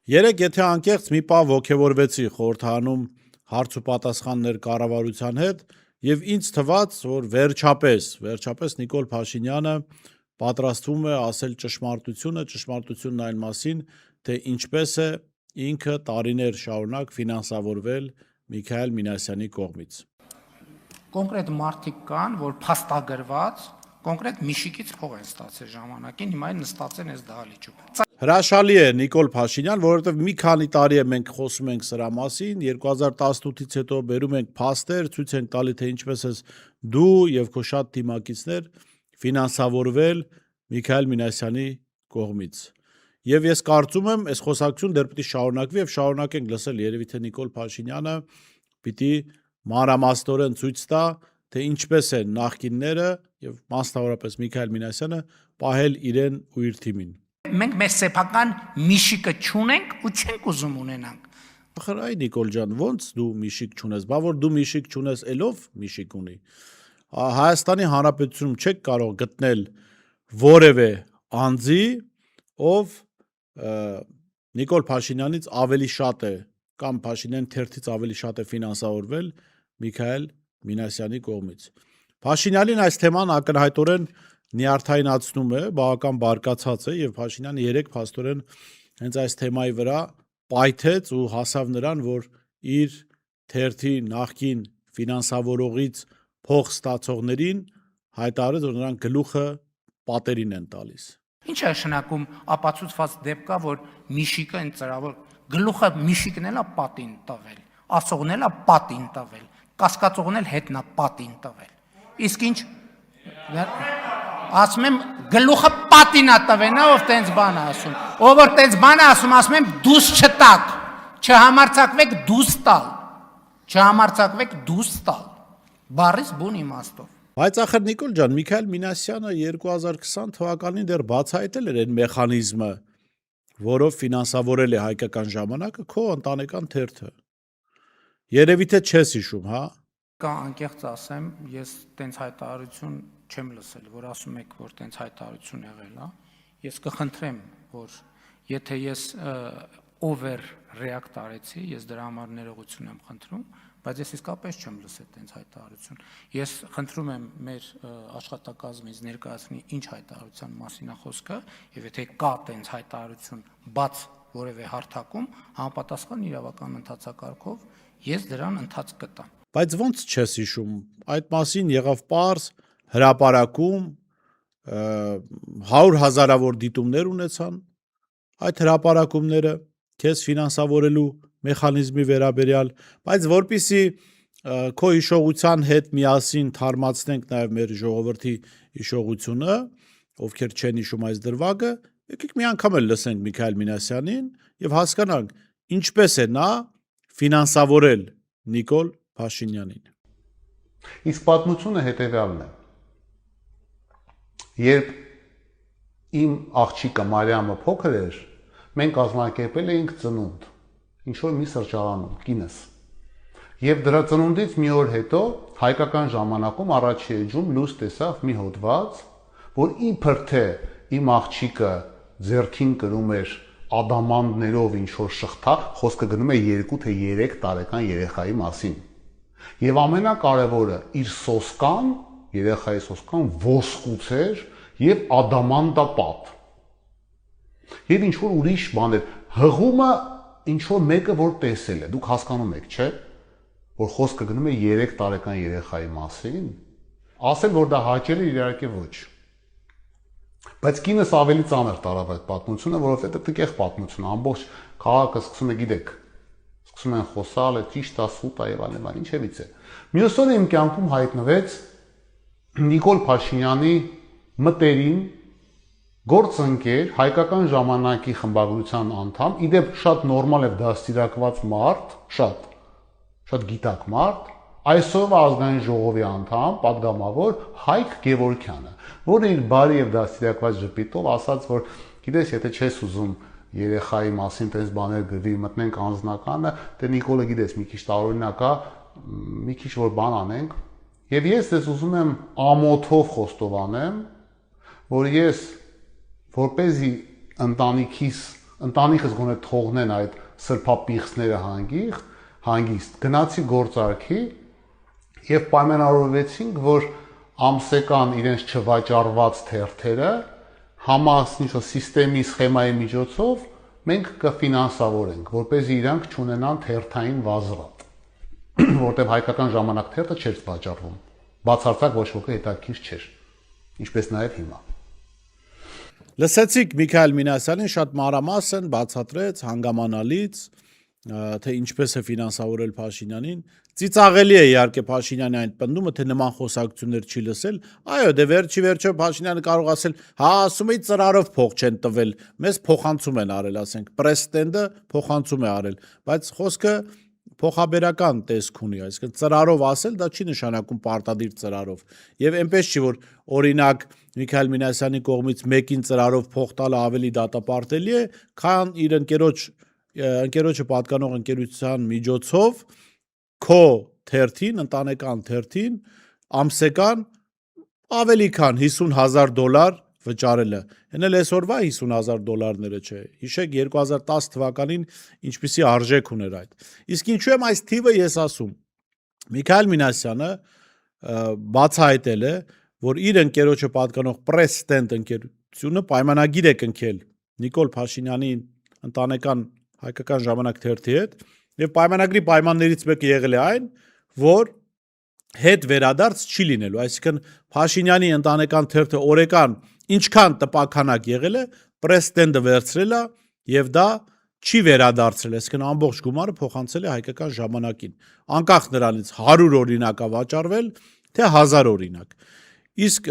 Երեկ եթե անկեղծ մի պահ ոգևորվեցի խորհրդանում հարց ու պատասխաններ կառավարության հետ եւ ինձ թվաց, որ վերջապես Նիկոլ Փաշինյանը պատրաստվում է ասել ճշմարտությունն այն մասին, թե ինչպես է ինքը տարիներ շարունակ ֆինանսավորվել Միքայել Մինասյանի կողմից։ Կոնկրետ մարդիկ կան, որ փաստագրված կոնկրետ Միշիկից փող են ստացել ժամանակին, հիմա նստած են այս դահլիճում։ Հրաշալի է Նիկոլ Փաշինյան, որովհետև մի քանի տարի է մենք խոսում ենք սրա մասին, 2018-ից հետո բերում ենք փաստեր, ցույց ենք տալի, թե ինչպես ես դու եւ քո շատ թիմակիցներ ֆինանսավորվել Միքայել Մինասյանի կողմից։ Եվ ես կարծում եմ, այս խոսակցություն դեռ պիտի շարունակվի եւ շարունակենք լսել, երևի թե Նիկոլ Փաշինյանը պիտի մանրամասնորեն ցույց տա, թե ինչպես են նախկինները եւ մասնավորապես Միքայել Մինասյանը պահել իրեն ու իր թիմին։ Մենք մեր սեփական Միշիկը չունենք ու չենք ուզում ունենանք։ Ախր այ Նիկոլ ջան, ո՞նց դու Միշիկ չունես, բա որ դու Միշիկ չունես, ելով Միշիկ ունի։ Հայաստանի Հանրապետությունում չեք կարող գտնել որևէ անձի, ով Նիկոլ Փաշինյանից ավելի շատ է կամ Փաշինյան թերթից ավելի շատ է ֆինանսավորվել Միքայել Մինասյանի կողմից։ Փաշինյանին այս թեման ակնհայտորեն նյարդայնացնում է, բավական բարկացած է եւ Փաշինյանը երեք փաստորեն հենց այս թեմայի վրա պայթեց ու հասավ նրան, որ իր թերթի նախկին ֆինանսավորողից փող ստացողներին հայտարարեց, որ նրանք գլուխը պատերին են տալիս։ Ինչ է շնակում ապացուցված դեպք կա, որ Միշիկը այն ծրավոր գլուխը Միշիկն էլա պատին տվել, ասողն էլա պատին տվել, կասկածողն էլ հետնա պատին տվել։ Իսկ ինչ ասում եմ գլուխը պատին ա տվենա, ով տենց բան է ասում։ Ով որ տենց բան է ասում, ասում եմ դուս չտակ, չհամարցակվեք դուս տալ։ Չհամարցակվեք դուս տալ։ Բառից բուն իմաստով։ Բայց ախր Նիկոլ ջան, Միքայել Մինասյանը 2020 թվականին դեռ բացահայտել էր այն մեխանիզմը, որով ֆինանսավորել է հայկական ժամանակը քո ընտանեկան թերթը։ Երևի թե չես հիշում, հա։ Կա անկեղծ ասեմ, ես տենց հայտարարություն չեմ լսել, որ ասում եք, որ տենց հայտարարություն եղել է։ Ես կխնդրեմ, որ եթե ես over react արեցի, ես դրա համար ներողություն եմ խնդրում, բայց ես իսկապես չեմ լսել տենց հայտարարություն։ Ես խնդրում եմ մեր աշխատակազմից ներկայացնի ինչ հայտարարության մասին է խոսքը, եւ եթե կա տենց հայտարարություն բաց որևէ հարթակում, համապատասխան իրավական ընթացակարգով ես դրան ընթաց կտամ։ Բայց ո՞նց չես հիշում, այդ մասին եղավ պարզ հրապարակում 100,000-ավոր դիտումներ ունեցան, այդ հրապարակումները քեզ ֆինանսավորելու մեխանիզմի վերաբերյալ, բայց որպիսի քո հիշողության հետ միասին թարմացնենք նաև մեր ժողովրդի հիշողությունը, ովքեր չեն հիշում այս դրվագը, եկեք մի անգամ էլ լսենք Միքայել Մինասյանին եւ հասկանանք ինչպես է նա ֆինանսավորել Նիկոլ Փաշինյանին։ Իսկ պատմությունը հետևյալն է։ Երբ իմ աղջիկը Մարիամը փոքր էր, մենք կազմակերպել էինք ծնունդ, ինչ-որ մի սրճարանում, կինս։ Եվ դրա ծնունդից մի օր հետո հայկական ժամանակում առաջի էջում լույս տեսավ մի հոդված, որ իբր թե իմ աղջիկը ձեռքին կրում էր ադամանդներով ինչ-որ շղթա, խոսքը գնում է 2 թե 3 տարեկան երեխայի մասին։ Եվ ամենակարևորը իր սոսկան, երեխայի սոսկան ոսկուց էր եւ ադամանդապատ։ Եվ ինչ-որ ուրիշ բան էր, հղումը ինչ-որ մեկը որ տեսել է, դուք հասկանում եք, չէ՞, որ խոսքը գնում է 3 տարեկան երեխայի մասին, ասել որ դա հաճելի իհարկե ոչ։ Բայց կինս ավելի ծանր տարավ այդ պատմությունը, որովհետեւ տկեղ պատմություն, ամբողջ քաղաքը սկսում է, գիտեք, սկսում են խոսալ, ճիշտ է, սուտ է եւ այլն, ինչևից է։ Մյուս օրը իմ կյանքում հայտնվեց Նիկոլ Փաշինյանի մտերիմ գործընկեր, հայկական ժամանակի խմբագրության անդամ, իդեպ շատ նորմալ եւ դաստիարակված մարդ, շատ գիտակ մարդ, այսօրվա ազգային ժողովի անդամ, падգամավոր Հայկ Գևորգյանը, որը իր բարի եւ դաստիարակված ժպիտով ասաց, որ գիտես, եթե չես ուզում երեխայի մասին տես բաներ գրվի, մտնենք անձնականը, դե Նիկոլը գիտես, մի քիչ տարօրինակ է, մի քիչ որ բան անենք, Եվ ես ես ուզում եմ ամոթով խոստովանեմ, որ ես որպեսզի ընտանիքս գոնե թողնեն այդ սրբապիղծները հանգիստ գնացի գործարքի եւ պայմանավորվեցինք, որ ամսական իրենց չվաճառված թերթերը համասնիշո սիստեմի սխեմայի միջոցով մենք կֆինանսավորենք, որպեսզի իրանք չունենան թերթային վազրատ, որտեղ հայկական ժամանակ թերթը չէր վաճառվում։ Բացարձակ ոչ ոքի հետաքրքիր չէր, ինչպես նաև հիմա։ Լսեցիք Միքայել Մինասյանին շատ մանրամասն բացատրեց հանգամանալից, թե ինչպես է ֆինանսավորել Փաշինյանին։ Ծիծաղելի է իհարկե Փաշինյանի այն պնդումը, թե նման խոսակցություններ չի լսել։ Այո, դե վերջի Փաշինյանը կարող ասել, հա, ասում էի ծրարով փող չեն տվել, մեզ փոխանցում են արել, ասենք, պրեստենդը փոխանցում է արել, բայց խոսքը փոխաբերական տեսք ունի, այսինքն ծրարով ասել դա չի նշանակում պարտադիր ծրարով։ Եվ այնպես չի, որ օրինակ Միքայել Մինասյանի կողմից մեկին ծրարով փող տալը ավելի դատապարտելի է, քան իր ընկերոջը պատկանող ընկերության միջոցով քո թերթին, ընտանեկան թերթին ամսական ավելի քան $50,000 վճարելը։ Հեն էլ այսօրվա $50,000 չէ։ Հիշեք 2010 թվականին ինչպիսի արժեք ուներ այդ։ Իսկ ինչու եմ այս թիվը ես ասում։ Միքայել Մինասյանը բացահայտել է, որ իր ընկերոջը պատկանող պրեստենտ ընկերությունը պայմանագիր է կնքել Նիկոլ Փաշինյանի ընտանեկան հայկական ժամանակ թերթի հետ, եւ պայմանագրի պայմաններից մեկը եղել է այն, որ հետ վերադարձ չի լինելու, այսինքն Փաշինյանի ընտանեկան թերթը օրեկան ինչքան տպականակ եղել է, պրեստենդը վերցրել է եւ դա չի վերադարձրել, այսինքն ամբողջ գումարը փոխանցել է հայկական ժամանակին, անկախ նրանից 100 օրինակ է վաճառվել, թե 1000 օրինակ։ Իսկ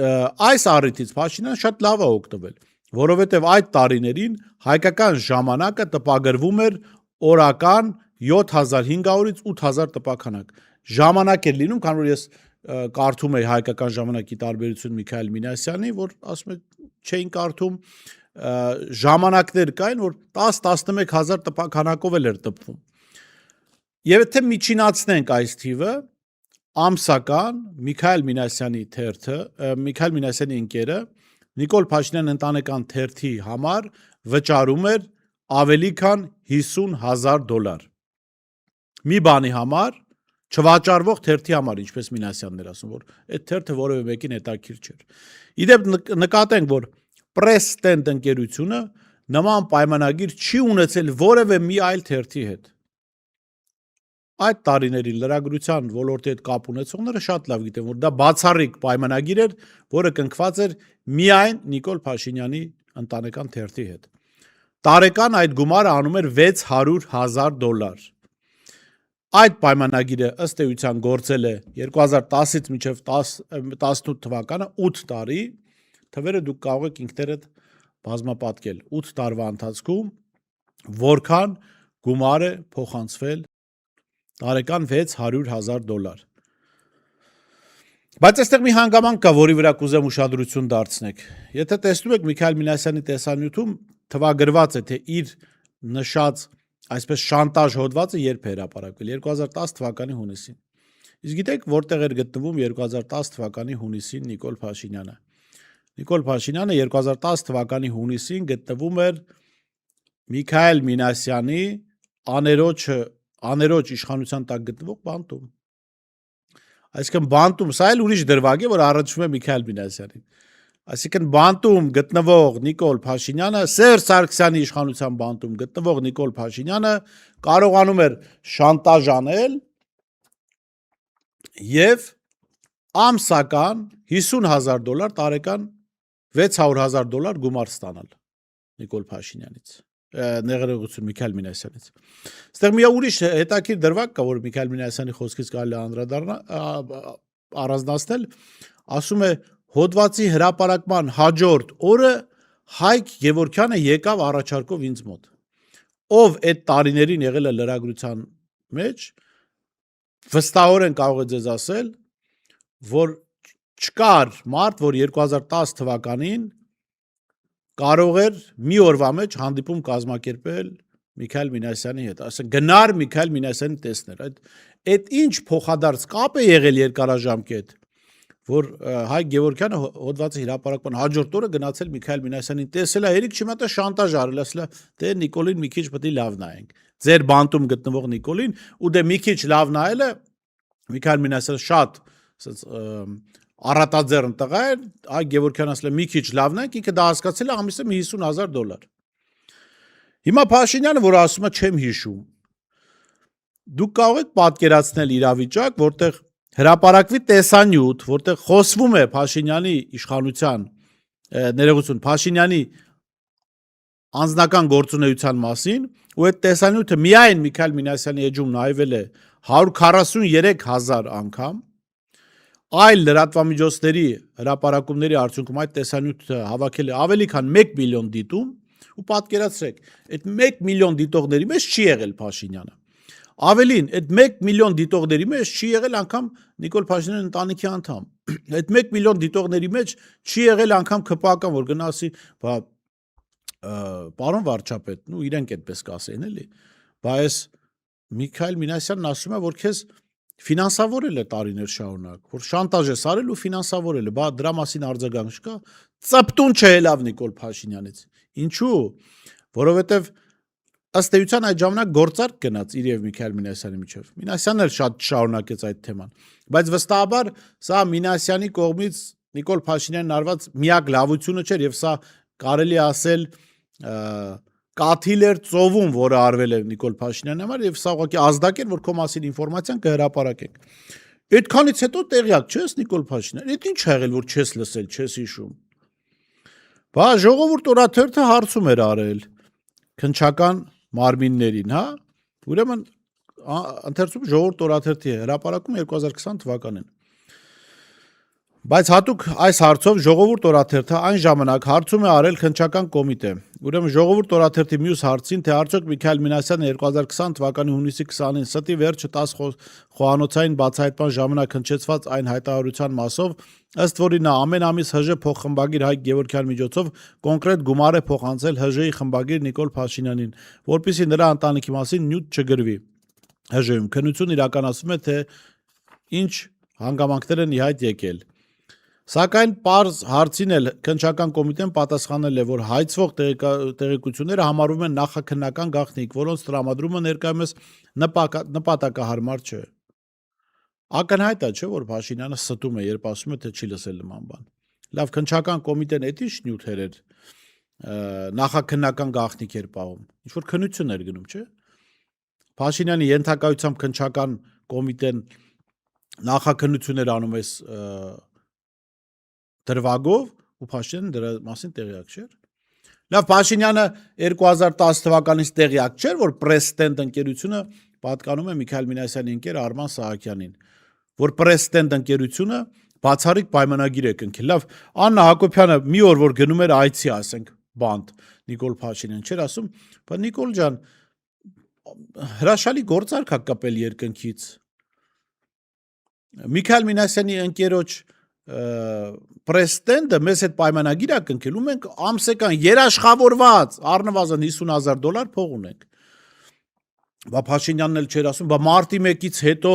այս առիթից Փաշինյանը շատ լավ է օգտվել, որովհետեւ այդ տարիներին հայկական ժամանակը տպագրվում էր օրական 7500-ից 8000 տպականակ։ Ժամանակ էր լինում, քան որ ես կարդում էի հայկական ժամանակի տարբերություն Միքայել Մինասյանի, որ ասում է չէին կարդում, ժամանակներ կային, որ 10-11 հազար տպականակով էր տպվում։ Եվ եթե միջինացնենք այս թիվը, ամսական Միքայել Մինասյանի թերթը, Միքայել Մինասյանի ընկերը Նիկոլ Փաշինյան ընտանեկան թերթի համար վճարում էր ավելի քան $50,000։ Մի բանի համար, չվաճառվող թերթի համար, ինչպես Մինասյանն էր ասում, որ այդ թերթը որևէ մեկին հետաքրքիր չէր։ Իդեպ նկատենք, որ պրեստենտ ընկերությունը նման պայմանագիր չի ունեցել որևէ մի այլ թերթի հետ։ Այդ տարիներին լրագրության ոլորտի հետ կապ ունեցողները շատ լավ գիտեն, որ դա բացառիկ պայմանագիր էր, որը կնքված էր միայն Նիկոլ Փաշինյանի ընտանեկան թերթի հետ։ Տարեկան այդ գումարը անում էր $600,000։ Այդ պայմանագիրը ըստ էության գործել է 2010-ից մինչև 18 թվականը 8 տարի, թվերը դուք կարող եք ինքներդ բազմապատկել 8 տարվա ընթացքում որքան գումար է փոխանցվել տարեկան $600,000։ Բայց այստեղ մի հանգամանք կա, որի վրա կուզեմ ուշադրություն դարձնեք։ Եթե տեսնում եք Միքայել Մինասյանի տեսանյութում թվագրված է, թե իր նշած այսպես շանտաժ հոդվածը երբ է հրապարակվել 2010 թվականի հունիսին։ Իսկ գիտեք որտեղ էր գտնվում 2010 թվականի հունիսին Նիկոլ Փաշինյանը։ Նիկոլ Փաշինյանը 2010 թվականի հունիսին գտնվում էր Միքայել Մինասյանի աներոջ իշխանության տակ գտնվող բանտում։ Այսինքն բանտում, սա էլ ուրիշ դրվագ է, որ առաջվում է Միքայել Մինասյանին։ Այսինքն բանտում գտնվող Նիկոլ Փաշինյանը, Սերժ Սարգսյանի իշխանության բանտում գտնվող Նիկոլ Փաշինյանը կարողանում էր շանտաժ անել եւ ամսական $50,000 տարեկան $600,000 գումար ստանալ Նիկոլ Փաշինյանից, նեղրեղություն Միքայել Մինասյանից։ Այստեղ մի ուրիշ հետաքրքիր դրվագ կա, որ Միքայել Մինասյանի խոսքից կարելի է առանձնացնել, ասում է հոդվածի հրապարակման հաջորդ օրը Հայկ Գևորգյանը եկավ առաջարկով ինձ մոտ, ով այդ տարիներին եղել է լրագրության մեջ, վստահորեն կարող է ձեզ ասել, որ չկար մարդ, որ 2010 թվականին կարող էր մի օրվա մեջ հանդիպում կազմակերպել Միքայել Մինասյանի հետ, ասեն գնար Միքայել Մինասյանին տեսներ, այդ ինչ փոխադարձ կապ է եղել երկարաժամկետ, որ Հայկ Գևորգյանը հոդվածի հրապարակման հաջորդ օրը գնացել Միքայել Մինասյանին տեսել է, երիկ չիմացա շանտաժ արել, ասել է, դե Նիկոլին մի քիչ պետք է լավ նայենք։ Ձեր բանտում գտնվող Նիկոլին, ու դե մի քիչ լավ նայելը Միքայել Մինասյանը շատ առատաձեռն տղա է, Հայկ Գևորգյանը ասել է մի քիչ լավ նայենք, ինքը դա հասկացել է ամիսը $50,000։ Հիմա Փաշինյանը, որ ասում է չեմ հիշում, դուք կարող եք պատկերացնել իրավիճակ, որտեղ հրապարակվի տեսանյութ, որտեղ խոսվում է Փաշինյանի իշխանության, ներողություն, Փաշինյանի անձնական գործունեության մասին, ու այդ տեսանյութը միայն Միքայել Մինասյանի էջում նայվել է 143,000 անգամ, այլ լրատվամիջոցների հրապարակումների արդյունքում այդ տեսանյութը հավաքել է ավելի քան 1 միլիոն դիտում, ու պատկերացրեք, այդ 1 միլիոն դիտողների մեջ չի եղել Փաշինյանը։ Ավելին, այդ 1 միլիոն դիտողների մեջ չի եղել անգամ Նիկոլ Փաշինյանի ընտանիքի անդամ։ Այդ 1 միլիոն դիտողների մեջ չի եղել անգամ ԿՊԱ-կան, որ գնասի, պարոն վարչապետ, ու իրենք այդպես կասեին, էլի։ Բայց Միքայել Մինասյանն ասում է, որ քեզ ֆինանսավորել է տարիներ շարունակ, որ շանտաժ ես արել ու ֆինանսավորել է, բա դրա մասին արձագանք չկա, ծպտուն չելավ Նիկոլ Փաշինյանից։ Ինչու՞։ Որովհետև ըստ էության այդ ժամանակ գործարք գնաց իր եւ Միքայել Մինասյանի միջև։ Մինասյանն էլ շատ շարունակեց այդ թեման, բայց վստահաբար սա Մինասյանի կողմից Նիկոլ Փաշինյանին արված միակ լավությունը չէր եւ սա կարելի ասել կաթիլ էր ծովում, որը արվել է Նիկոլ Փաշինյանի համար եւ սա ուղղակի ազդակ էր, որ քո մասին ինֆորմացիան կհրապարակենք։ Այդքանից հետո տեղյակ չես Նիկոլ Փաշինյան, այդ ինչ ա եղել, որ չես լսել, չես հիշում։ Բա ժողովուրդ օրաթերթը հարցում էր արել քնչական մարմիններին, հա։ Ուրեմն ընթերցում ժողովուրդ օրաթերթի հրապարակում 2020 թվականին։ Բայց հատուկ այս հարցով ժողովուրդ օրաթերթը այն ժամանակ հարցում է արել քնչական կոմիտե։ Ուրեմն ժողովուրդ օրաթերթի մյուս հարցին, թե արդյոք Միքայել Մինասյանը 2020 թվականի հունիսի 20-ին ստի վերջը 10 խոհանոցային բացահայտման ժամանակ հնչեցված այն հայտարարության մասով, ըստ որի նա ամեն ամիս ՀԺ փոխխմբագիր Հայկ Գևորգյան միջոցով կոնկրետ գումար է փոխանցել ՀԺ-ի խմբագիր Նիկոլ Փաշինյանին, որպեսզի նրա ընտանիքի մասին նյութ չգրվի։ ՀԺ-ում քննություն իրականացվում է, թե ինչ հանգամանքներ են ի հայտ եկել։ Սակայն պարզ հարցին էլ քննչական կոմիտեն պատասխանել է, որ հայցվող տեղեկությունները համարվում են նախաքննական գաղտնիք, որոնց տրամադրումը ներկայումս նպատակահարմար չէ։ Ակնհայտ է, չէ, որ Փաշինյանը ստում է, երբ ասում է, թե չի լսել նման բան։ Լավ, քննչական կոմիտեն այդ ինչ նյութեր էր նախաքննական գաղտնիք էր պահում։ Ինչ որ քննություն էր գնում, չէ։ Փաշինյանի ենթակայությամբ քննչական կոմիտեն նախաքննություններ անում էս դրվագով ու Փաշինյանը դրա մասին տեղյակ չէր։ Լավ, Փաշինյանը 2010 թվականից տեղյակ չէր, որ Press-Stand ընկերությունը պատկանում է Միքայել Մինասյանի ընկեր Արման Սահակյանին, որ Press-Stand ընկերությունը բացառիկ պայմանագիր է կնքել։ Լավ, Աննա Հակոբյանը մի օր որ գնում էր այցի, ասենք, բանտ Նիկոլ Փաշինյան չէր ասում, բայց Նիկոլ ջան, հրաշալի գործարք ա կապել երկնքից։ Միքայել Մինասյանի ընկերոջ Press-Stand-ը մեզ հետ պայմանագիր ա կնքել ու մենք ամսական երաշխավորված առնվազն $50,000 փող ունենք։ Բա Փաշինյանն էլ չէր ասում, բա մարտի 1-ից հետո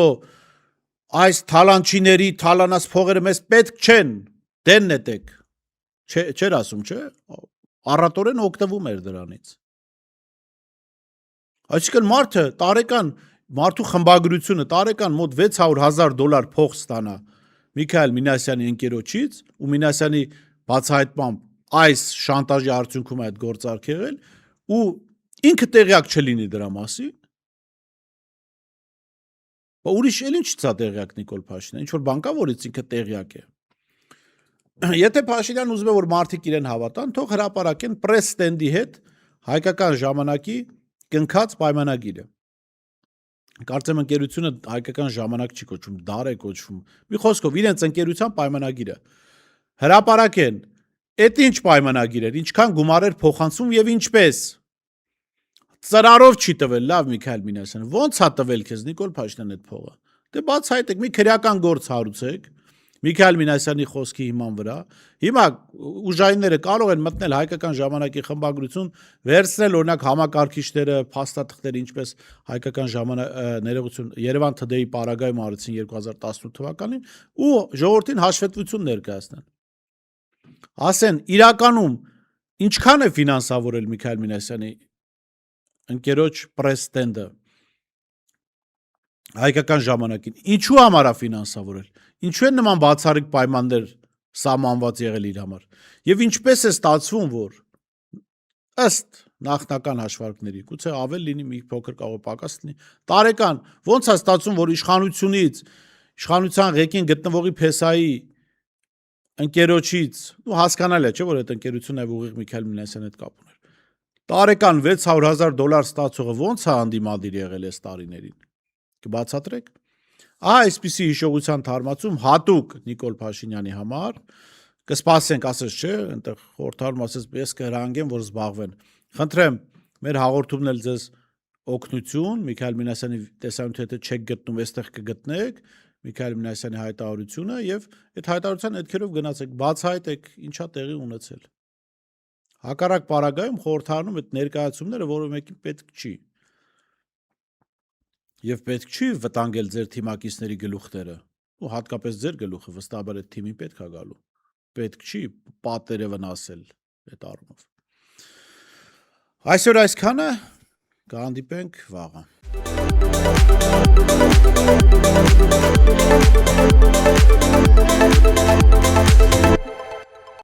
այս թալանչիների թալանած փողերը մեզ պետք չեն, դեն նետեք։ Չէր ասում, չէ։ Առատորեն օգտվում էր դրանից։ Այսինքն մարդը տարեկան մարդու խմբագրությունը տարեկան մոտ $600,000 փող ստանա Միքայել Մինասյանի ընկերոջից ու Մինասյանի բացահայտմամբ այս շանտաժի արդյունքում այդ գործարք եղել ու ինքը տեղյակ չլինի դրա մասին։ Բա ուրիշ էլ ինչ ցա տեղյակ Նիկոլ Փաշինյան, ինչ որ բան կա, որից ինքը տեղյակ է։ Եթե Փաշինյանն ուզում է որ մարդիկ իրեն հավատան, թող հրապարակեն Press-Stand-ի հետ հայկական ժամանակի կնքած պայմանագիրը։ Կարծեմ ընկերությունը հայկական ժամանակ չի կոչվում, դար է կոչվում։ Մի խոսքով իրենց ընկերության պայմանագիրը հրապարակեն։ Այդ ինչ պայմանագիր էր, ինչքան գումար էր փոխանցում եւ ինչպես։ Ծրարով չի տվել, լավ Միքայել Մինասյանը, ո՞նց ա տվել քեզ Նիկոլ Փաշինյան այդ փողը։ Դե բացահայտեք, մի քրեական գործ հարուցեք, Միքայել Մինասյանի խոսքի հիման վրա, հիմա ուժայինները կարող են մտնել հայկական ժամանակի խմբագրություն, վերցնել օրինակ համակարգիչները, փաստաթղթերը, ինչպես հայկական ներողություն Երևան Today-ի պարագայում արեցին 2018 թվականին ու ժողովրդին հաշվետվություն ներկայացնեն։ Ասեն, իրականում ինչքան է ֆինանսավորել Միքայել Մինասյանի ընկերոջ պրեստենդը հայկական ժամանակին, ինչու համար է ֆինանսավորել, ինչու են նման բացառիկ պայմաններ սահմանված եղել իր համար, եւ ինչպես է ստացվում, որ ըստ նախնական հաշվարկների, գուցե ավել լինի, մի փոքր կարող է պակաս լինի, տարեկան ոնց է ստացվում, որ իշխանության ղեկին գտնվողի փեսայի ընկերոջից, ու հասկանալի է, չէ՞ որ այդ ընկերությունը ուղիղ Միքայել Մինասյանի հետ կապ ուներ։ Տարեկան $600,000 ստացողը ոնց է անդիմադիր եղել այս տարիներին։ Կբացատրեք։ Այսպիսի հիշողության թարմացում հատուկ Նիկոլ Փաշինյանի համար կսպասենք, ասես չէ, այնտեղ խորհրդարում ասես ես կհրանգեմ, որ զբաղվեն։ Խնդրեմ, մեր հաղորդումն էլ ձեզ օգնություն, Միքայել Մինասյանի տեսանյութը եթե չեք գտնում, այստեղ կգտնեք Միքայել Մինասյանի հայտարարությունը եւ այդ հայտարարության հետքերով գնացեք, բացահայտեք ինչա տեղի ունեցել։ Հակառակ պարագայում խորհրդարանում այդ ներկայացումները որը մեկին պետք չի։ Եվ պետք չի վտանգել ձեր թիմակիցների գլուխները, ու հատկապես ձեր գլուխը, վստահաբար այդ թիմին պետք է գալու։ Պետք չի պատերը վնասել այդ առումով։ Այսօր այսքանը, կհանդիպենք վաղը։